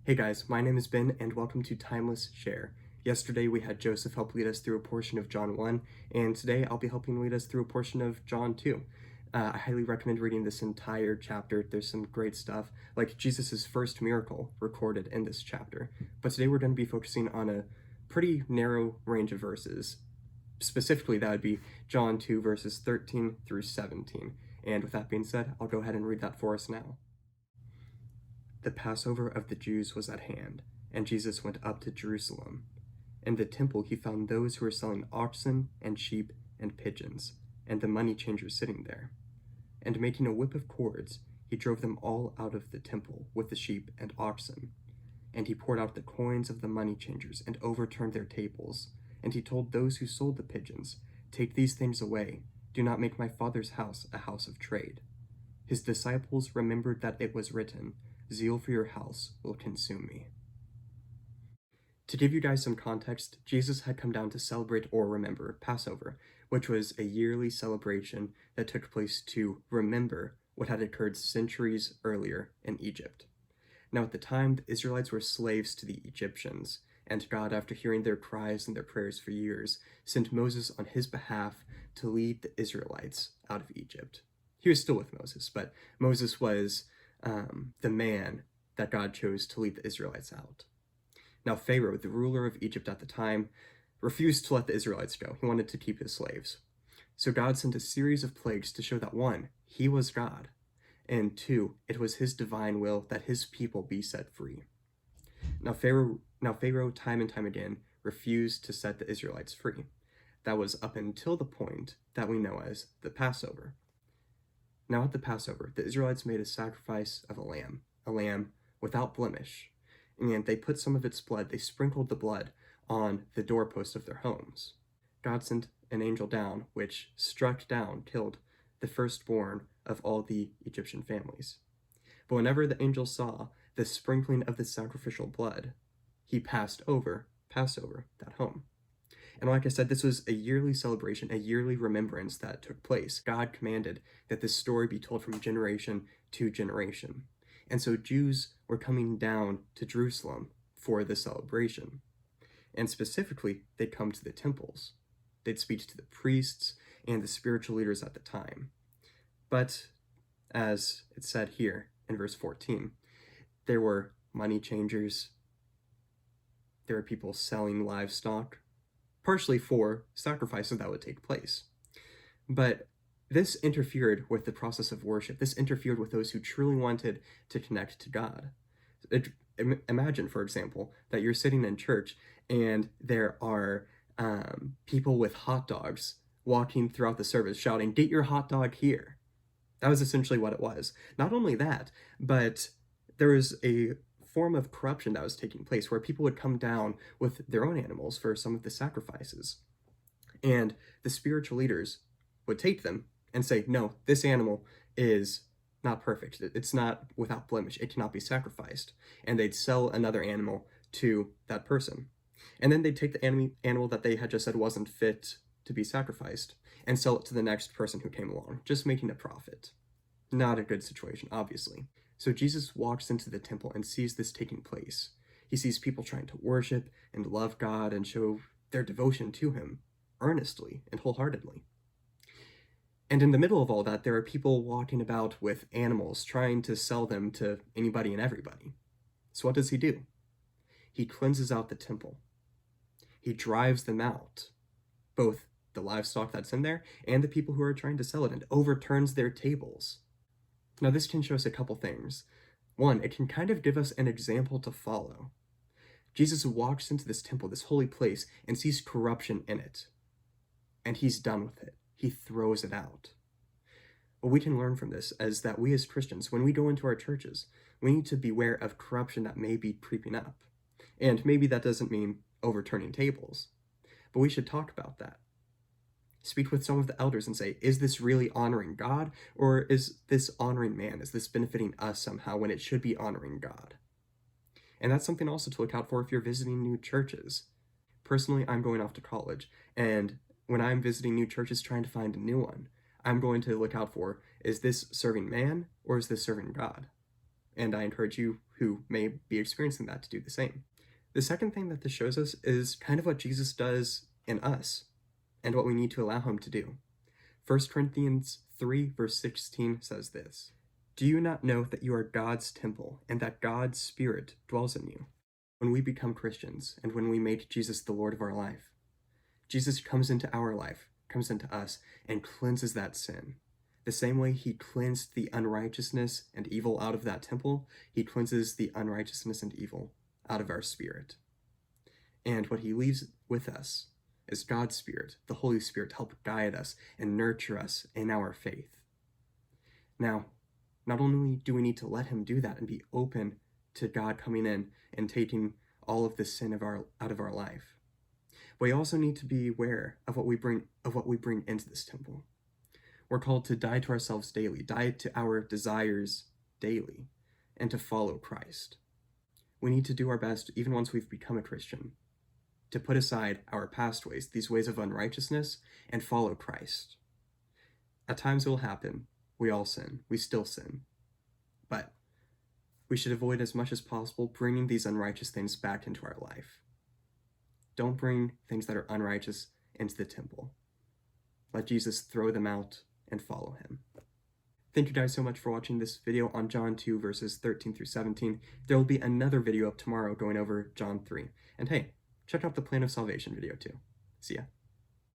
Hey guys, my name is Ben and welcome to Timeless Share. Yesterday we had Joseph help lead us through a portion of John 1, and today I'll be helping lead us through a portion of John 2. I highly recommend reading this entire chapter. There's some great stuff, like Jesus' first miracle recorded in this chapter. But today we're going to be focusing on a pretty narrow range of verses. Specifically, that would be John 2 verses 13 through 17. And with that being said, I'll go ahead and read that for us now. The Passover of the Jews was at hand, and Jesus went up to Jerusalem. In the temple he found those who were selling oxen and sheep and pigeons, and the money changers sitting there. And making a whip of cords, he drove them all out of the temple with the sheep and oxen. And he poured out the coins of the money changers and overturned their tables. And he told those who sold the pigeons, "Take these things away. Do not make my Father's house a house of trade." His disciples remembered that it was written, "Zeal for your house will consume me." To give you guys some context, Jesus had come down to celebrate or remember Passover, which was a yearly celebration that took place to remember what had occurred centuries earlier in Egypt. Now at the time, the Israelites were slaves to the Egyptians, and God, after hearing their cries and their prayers for years, sent Moses on his behalf to lead the Israelites out of Egypt. He was still with Moses, but Moses was the man that God chose to lead the Israelites out. Now Pharaoh, the ruler of Egypt at the time, refused to let the Israelites go. He wanted to keep his slaves. So God sent a series of plagues to show that one, he was God, and two, it was his divine will that his people be set free. Now Pharaoh time and time again refused to set the Israelites free. That was up until the point that we know as the Passover. Now at the Passover, the Israelites made a sacrifice of a lamb without blemish, and they put some of its blood, they sprinkled the blood on the doorpost of their homes. God sent an angel down, which struck down, killed the firstborn of all the Egyptian families. But whenever the angel saw the sprinkling of the sacrificial blood, he passed over that home. And like I said, this was a yearly celebration, a yearly remembrance that took place. God commanded that this story be told from generation to generation. And so Jews were coming down to Jerusalem for the celebration. And specifically, they'd come to the temples. They'd speak to the priests and the spiritual leaders at the time. But as it said here in verse 14, there were money changers. There were people selling livestock, partially for sacrifices that would take place. But this interfered with the process of worship. This interfered with those who truly wanted to connect to God. Imagine, for example, that you're sitting in church and there are people with hot dogs walking throughout the service shouting, "Get your hot dog here." That was essentially what it was. Not only that, but there was a form of corruption that was taking place where people would come down with their own animals for some of the sacrifices. And the spiritual leaders would take them and say, "No, this animal is not perfect. It's not without blemish. It cannot be sacrificed." And they'd sell another animal to that person. And then they'd take the animal that they had just said wasn't fit to be sacrificed and sell it to the next person who came along, just making a profit. Not a good situation, obviously. So Jesus walks into the temple and sees this taking place. He sees people trying to worship and love God and show their devotion to him earnestly and wholeheartedly. And in the middle of all that, there are people walking about with animals, trying to sell them to anybody and everybody. So what does he do? He cleanses out the temple. He drives them out, both the livestock that's in there and the people who are trying to sell it, and overturns their tables. Now this can show us a couple things. One, it can kind of give us an example to follow. Jesus walks into this temple, this holy place, and sees corruption in it. And he's done with it. He throws it out. What we can learn from this is that we as Christians, when we go into our churches, we need to beware of corruption that may be creeping up. And maybe that doesn't mean overturning tables, but we should talk about that. Speak with some of the elders and say, is this really honoring God, or is this honoring man? Is this benefiting us somehow when it should be honoring God? And that's something also to look out for if you're visiting new churches. Personally, I'm going off to college, and when I'm visiting new churches trying to find a new one, I'm going to look out for, is this serving man or is this serving God? And I encourage you, who may be experiencing that to do the same. The second thing that this shows us is kind of what Jesus does in us and what we need to allow him to do. 1 Corinthians 3 verse 16 says this, "Do you not know that you are God's temple and that God's Spirit dwells in you?" When we become Christians and when we make Jesus the Lord of our life, Jesus comes into our life, comes into us, and cleanses that sin. The same way he cleansed the unrighteousness and evil out of that temple, he cleanses the unrighteousness and evil out of our spirit. And what he leaves with us is God's Spirit, the Holy Spirit, to help guide us and nurture us in our faith. Now, not only do we need to let him do that and be open to God coming in and taking all of the sin out of our life, but we also need to be aware of what we bring into this temple. We're called to die to ourselves daily, die to our desires daily, and to follow Christ. We need to do our best, even once we've become a Christian, to put aside our past ways, these ways of unrighteousness, and follow Christ. At times it will happen. We all sin. We still sin. But we should avoid as much as possible bringing these unrighteous things back into our life. Don't bring things that are unrighteous into the temple. Let Jesus throw them out and follow him. Thank you guys so much for watching this video on John 2 verses 13 through 17. There will be another video up tomorrow going over John 3. And hey, check out the Plan of Salvation video too. See ya.